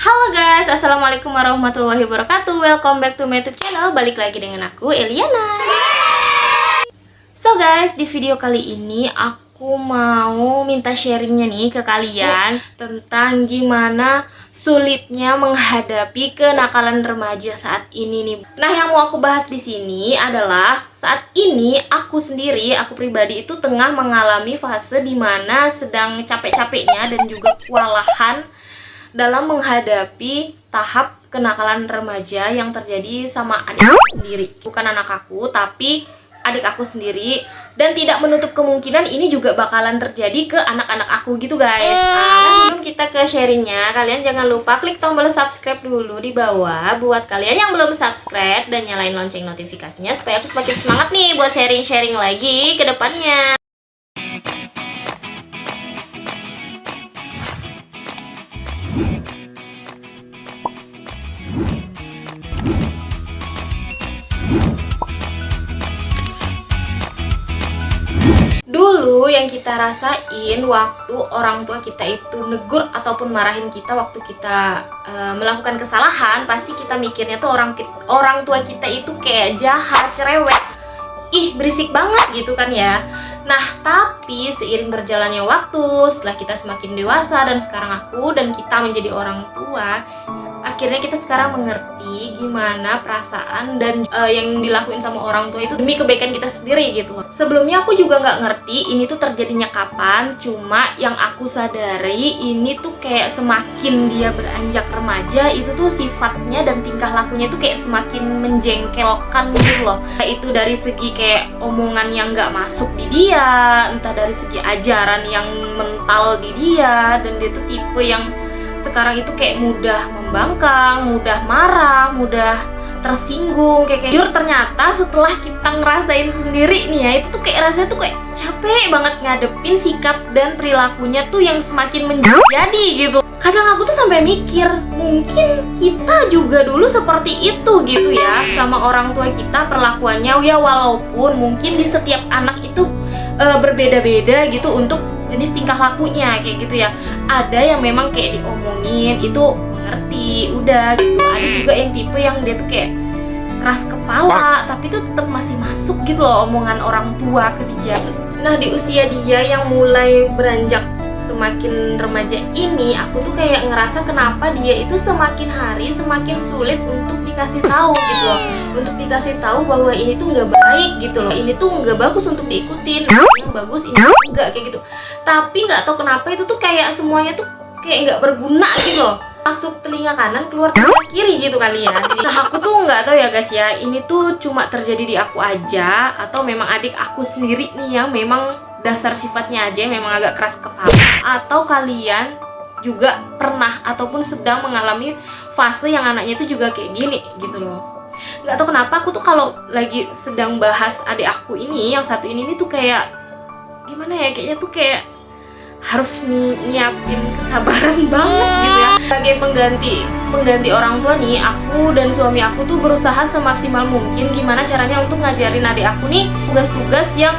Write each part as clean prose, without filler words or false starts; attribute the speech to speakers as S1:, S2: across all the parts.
S1: Halo guys, assalamualaikum warahmatullahi wabarakatuh. Welcome back to my YouTube channel. Balik lagi dengan aku, Eliana. So guys, di video kali ini aku mau minta sharingnya nih ke kalian tentang gimana sulitnya menghadapi kenakalan remaja saat ini nih. Nah, yang mau aku bahas di sini adalah saat ini aku sendiri, aku pribadi itu tengah mengalami fase dimana sedang capek-capeknya dan juga kewalahan dalam menghadapi tahap kenakalan remaja yang terjadi sama adik aku sendiri. Bukan anak aku, tapi adik aku sendiri. Dan tidak menutup kemungkinan ini juga bakalan terjadi ke anak-anak aku gitu guys. Nah, sebelum kita ke sharingnya, kalian jangan lupa klik tombol subscribe dulu di bawah. Buat kalian yang belum subscribe dan nyalain lonceng notifikasinya supaya aku semakin semangat nih buat sharing-sharing lagi ke depannya. Dulu yang kita rasain waktu orang tua kita itu negur ataupun marahin kita waktu kita melakukan kesalahan, pasti kita mikirnya tuh orang tua kita itu kayak jahat, cerewet, ih berisik banget gitu kan ya. Nah, tapi seiring berjalannya waktu, setelah kita semakin dewasa dan sekarang aku dan kita menjadi orang tua, akhirnya kita sekarang mengerti gimana perasaan dan yang dilakuin sama orang tua itu demi kebaikan kita sendiri gitu. Sebelumnya aku juga nggak ngerti ini tuh terjadinya kapan, cuma yang aku sadari ini tuh kayak semakin dia beranjak remaja itu tuh sifatnya dan tingkah lakunya tuh kayak semakin menjengkelkan gitu loh. Itu dari segi kayak omongan yang nggak masuk di dia, entah dari segi ajaran yang mental di dia, dan dia tuh tipe yang sekarang itu kayak mudah membangkang, mudah marah, mudah tersinggung, kayak jujur ternyata setelah kita ngerasain sendiri nih ya, itu tuh kayak rasanya tuh kayak capek banget ngadepin sikap dan perilakunya tuh yang semakin menjadi gitu. Kadang aku tuh sampai mikir, mungkin kita juga dulu seperti itu gitu ya sama orang tua kita perlakuannya ya, walaupun mungkin di setiap anak itu berbeda-beda gitu untuk jenis tingkah lakunya kayak gitu ya. Ada yang memang kayak diomongin itu ngerti udah gitu, ada juga yang tipe yang dia tuh kayak keras kepala tapi tuh tetap masih masuk gitu loh omongan orang tua ke dia. Nah, di usia dia yang mulai beranjak semakin remaja ini, aku tuh kayak ngerasa kenapa dia itu semakin hari semakin sulit untuk dikasih tahu gitu loh, untuk dikasih tahu bahwa ini tuh nggak baik gitu loh, ini tuh nggak bagus untuk diikutin, yang bagus ini enggak kayak gitu. Tapi nggak tahu kenapa itu tuh kayak semuanya tuh kayak nggak berguna gitu loh, masuk telinga kanan keluar telinga kiri gitu kali ya. Nah, aku tuh nggak tahu ya guys ya, ini tuh cuma terjadi di aku aja atau memang adik aku sendiri nih yang memang dasar sifatnya aja memang agak keras kepala, atau kalian juga pernah ataupun sedang mengalami fase yang anaknya itu juga kayak gini gitu loh. Nggak tahu kenapa aku tuh kalau lagi sedang bahas adik aku ini yang satu ini tuh kayak gimana ya, kayaknya tuh kayak harus nyiapin kesabaran banget gitu ya. Sebagai pengganti orang tua nih, aku dan suami aku tuh berusaha semaksimal mungkin gimana caranya untuk ngajarin adik aku nih tugas-tugas yang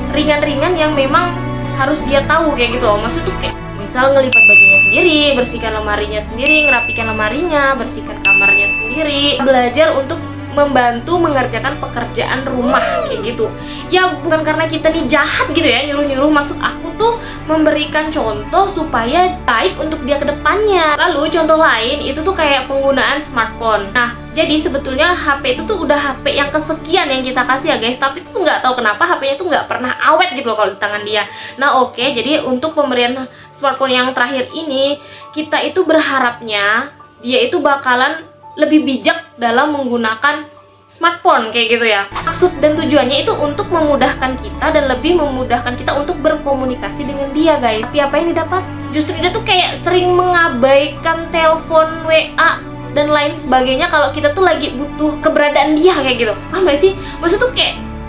S1: ringan-ringan yang memang harus dia tahu kayak gitu loh. Maksud tuh kayak misal ngelipat bajunya sendiri, bersihkan lemarinya sendiri, ngerapikan lemarinya, bersihkan kamarnya sendiri, belajar untuk membantu mengerjakan pekerjaan rumah kayak gitu. Ya bukan karena kita nih jahat gitu ya nyuruh-nyuruh, maksud aku tuh memberikan contoh supaya baik untuk dia ke depannya. Lalu contoh lain itu tuh kayak penggunaan smartphone. Nah, jadi sebetulnya HP itu tuh udah HP yang kesekian yang kita kasih ya guys, tapi tuh nggak tahu kenapa HP-nya tuh nggak pernah awet gitu loh kalau di tangan dia. Nah oke, jadi untuk pemberian smartphone yang terakhir ini, kita itu berharapnya dia itu bakalan lebih bijak dalam menggunakan smartphone kayak gitu ya. Maksud dan tujuannya itu untuk memudahkan kita dan lebih memudahkan kita untuk berkomunikasi dengan dia guys. Tapi apa yang didapat? Justru dia tuh kayak sering mengabaikan telepon, WA dan lain sebagainya kalau kita tuh lagi butuh keberadaan dia kayak gitu. Paham gak sih? Maksud tuh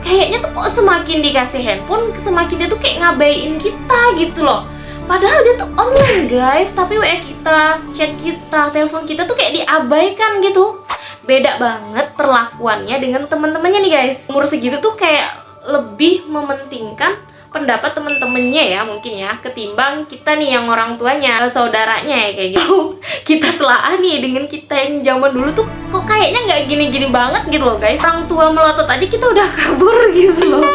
S1: kayaknya tuh kok semakin dikasih handphone semakin dia tuh kayak ngabain kita gitu loh. Padahal dia tuh online guys, tapi WA kita, chat kita, telepon kita tuh kayak diabaikan gitu. Beda banget perlakuannya dengan teman-temannya nih guys. Umur segitu tuh kayak lebih mementingkan pendapat temen-temennya ya mungkin ya, ketimbang kita nih yang orang tuanya, saudaranya ya kayak gitu. Kita telaah nih dengan kita yang zaman dulu tuh kok kayaknya nggak gini-gini banget gitu loh guys. Orang tua melotot aja kita udah kabur gitu loh.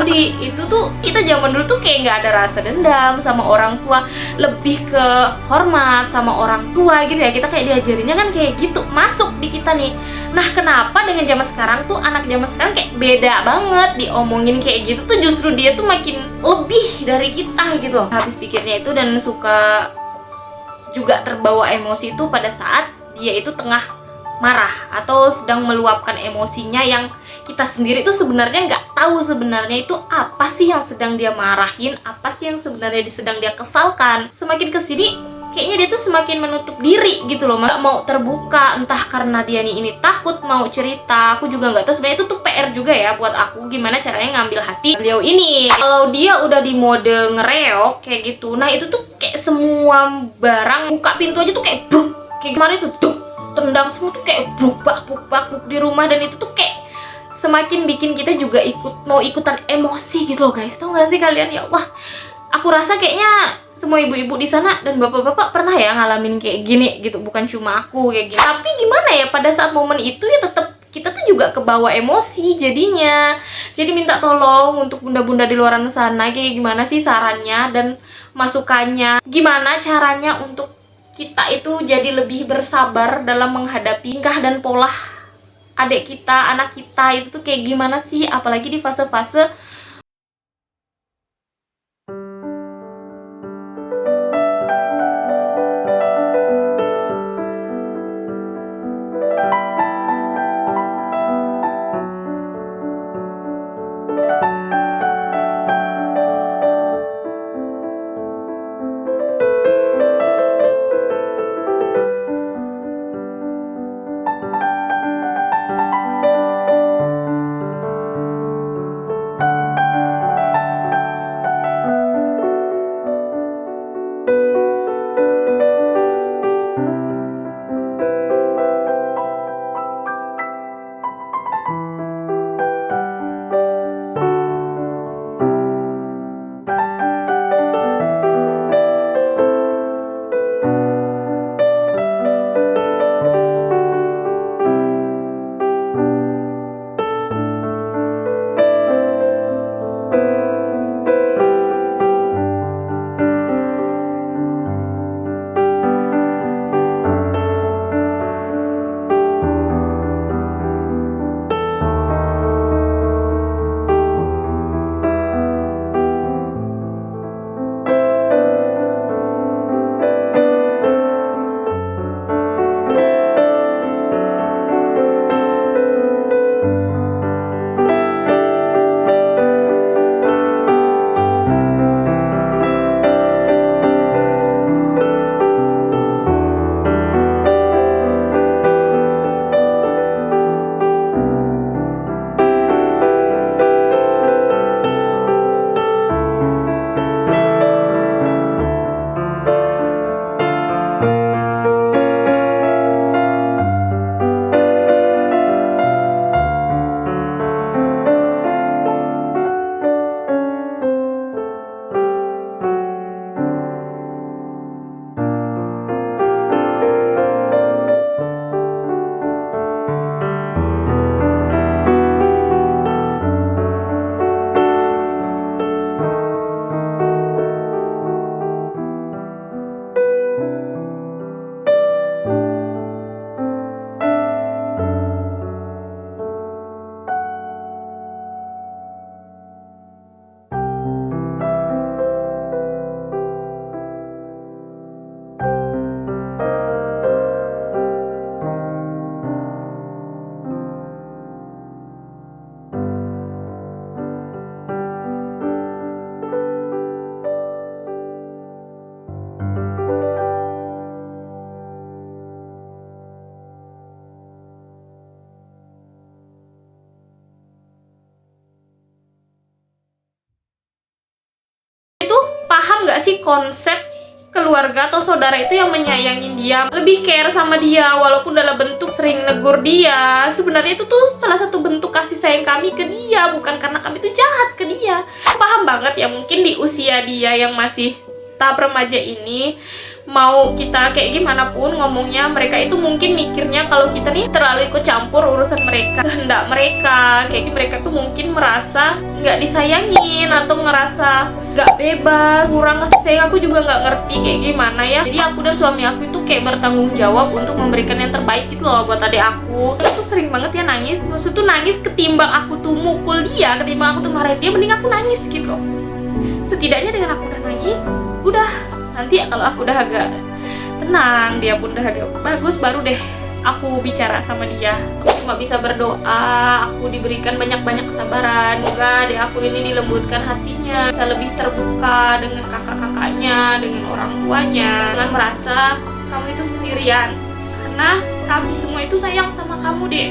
S1: Di itu tuh kita zaman dulu tuh kayak nggak ada rasa dendam sama orang tua, lebih ke hormat sama orang tua gitu ya. Kita kayak diajarinnya kan kayak gitu, masuk di kita nih. Nah kenapa dengan zaman sekarang tuh anak zaman sekarang kayak beda banget, diomongin kayak gitu tuh justru dia tuh makin lebih dari kita gitu loh. Habis pikirnya itu dan suka juga terbawa emosi itu pada saat dia itu tengah marah atau sedang meluapkan emosinya yang kita sendiri tuh sebenarnya nggak tahu sebenarnya itu apa sih yang sedang dia marahin, apa sih yang sebenarnya sedang dia kesalkan. Semakin kesini kayaknya dia tuh semakin menutup diri gitu loh, nggak mau terbuka, entah karena dia nih ini takut mau cerita. Aku juga nggak tahu sebenarnya itu tuh PR juga ya buat aku, gimana caranya ngambil hati beliau ini. Kalau dia udah di mode ngereok kayak gitu, nah itu tuh kayak semua barang, buka pintu aja tuh kayak bruk, kayak kemarin tuh duk, tendang semua tuh kayak bruk di rumah. Dan itu tuh kayak semakin bikin kita juga mau ikutan emosi gitu loh guys. Tahu nggak sih kalian? Ya Allah, aku rasa kayaknya semua ibu-ibu di sana dan bapak-bapak pernah ya ngalamin kayak gini gitu, bukan cuma aku kayak gini. Tapi gimana ya, pada saat momen itu ya tetap kita tuh juga kebawa emosi jadinya. Jadi minta tolong untuk bunda-bunda di luar sana, kayak gimana sih sarannya dan masukannya, gimana caranya untuk kita itu jadi lebih bersabar dalam menghadapi tingkah dan pola adik kita, anak kita itu tuh kayak gimana sih, apalagi di fase-fase itu paham nggak sih konsep keluarga atau saudara itu yang menyayangin dia, lebih care sama dia, walaupun dalam bentuk sering negur dia. Sebenarnya itu tuh salah satu bentuk kasih sayang kami ke dia, bukan karena kami tuh jahat ke dia. Paham banget ya, mungkin di usia dia yang masih tahap remaja ini, mau kita kayak gimana pun ngomongnya, mereka itu mungkin mikirnya kalau kita nih terlalu ikut campur urusan mereka, kehendak mereka. Kayak mereka tuh mungkin merasa nggak disayangin atau ngerasa nggak bebas, kurang kasih sayang. Aku juga nggak ngerti kayak gimana ya. Jadi aku dan suami aku itu kayak bertanggung jawab untuk memberikan yang terbaik gitu loh buat adik aku. Aku tuh sering banget ya nangis, maksud tuh nangis ketimbang aku tuh mukul dia, ketimbang aku tuh marahin dia, mending aku nangis gitu loh. Setidaknya dengan aku udah nangis, udah nanti kalau aku udah agak tenang, dia pun udah agak bagus, baru deh aku bicara sama dia. Aku cuma bisa berdoa, aku diberikan banyak-banyak kesabaran. Semoga deh aku ini dilembutkan hatinya, bisa lebih terbuka dengan kakak-kakaknya, dengan orang tuanya, jangan merasa kamu itu sendirian, karena kami semua itu sayang sama kamu deh.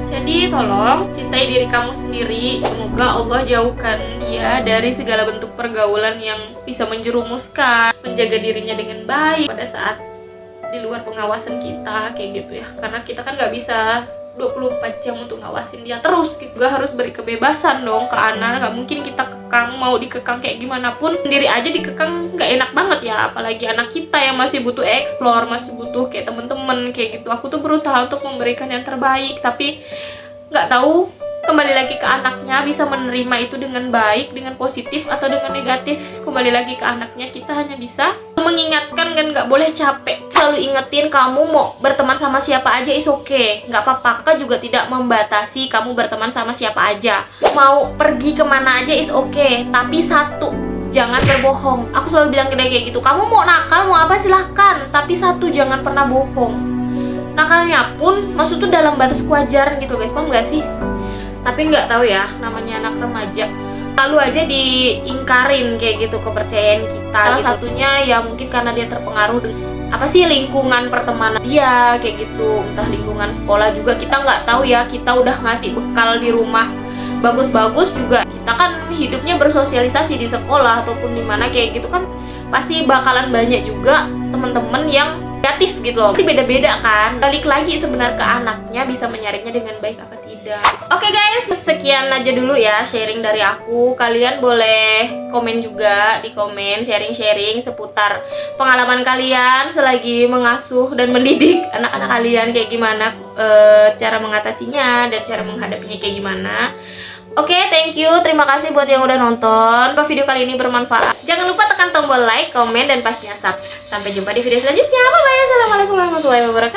S1: Jadi tolong cintai diri kamu sendiri. Semoga Allah jauhkan dia dari segala bentuk pergaulan yang bisa menjerumuskan, menjaga dirinya dengan baik pada saat di luar pengawasan kita, kayak gitu ya. Karena kita kan nggak bisa 24 jam untuk ngawasin dia terus, juga harus beri kebebasan dong ke anak. Nggak mungkin kita kekang, mau dikekang kayak gimana pun, sendiri aja dikekang nggak enak banget ya, apalagi anak kita yang masih butuh explore, masih butuh kayak temen-temen kayak gitu. Aku tuh berusaha untuk memberikan yang terbaik, tapi nggak tahu kembali lagi ke anaknya bisa menerima itu dengan baik, dengan positif atau dengan negatif. Kembali lagi ke anaknya, kita hanya bisa mengingatkan dan nggak boleh capek. Selalu ingetin kamu mau berteman sama siapa aja is okay, nggak apa-apa. Kakak juga tidak membatasi kamu berteman sama siapa aja. Mau pergi kemana aja is okay, tapi satu, jangan berbohong. Aku selalu bilang ke dia kayak gitu, kamu mau nakal mau apa silahkan, tapi satu, jangan pernah bohong. Nakalnya pun maksud tuh dalam batas kewajaran gitu guys, paham nggak sih? Tapi nggak tahu ya, namanya anak remaja lalu aja diingkarin kayak gitu kepercayaan kita. Salah satunya ya mungkin karena dia terpengaruh dengan apa sih, lingkungan pertemanan dia kayak gitu, entah lingkungan sekolah juga kita nggak tahu ya. Kita udah ngasih bekal di rumah bagus-bagus juga, kita kan hidupnya bersosialisasi di sekolah ataupun di mana kayak gitu kan, pasti bakalan banyak juga teman-teman yang negatif gitu loh. Pasti beda-beda kan. Balik lagi sebenarnya ke anaknya, bisa menyaringnya dengan baik apa tidak. Oke guys, sekian aja dulu ya sharing dari aku. Kalian boleh komen juga di komen, sharing-sharing seputar pengalaman kalian selagi mengasuh dan mendidik anak-anak kalian, kayak gimana cara mengatasinya dan cara menghadapinya kayak gimana. Oke, thank you. Terima kasih buat yang udah nonton. Semoga video kali ini bermanfaat. Jangan lupa tekan tombol like, komen, dan pastinya subscribe. Sampai jumpa di video selanjutnya. Bye-bye. Assalamualaikum warahmatullahi wabarakatuh.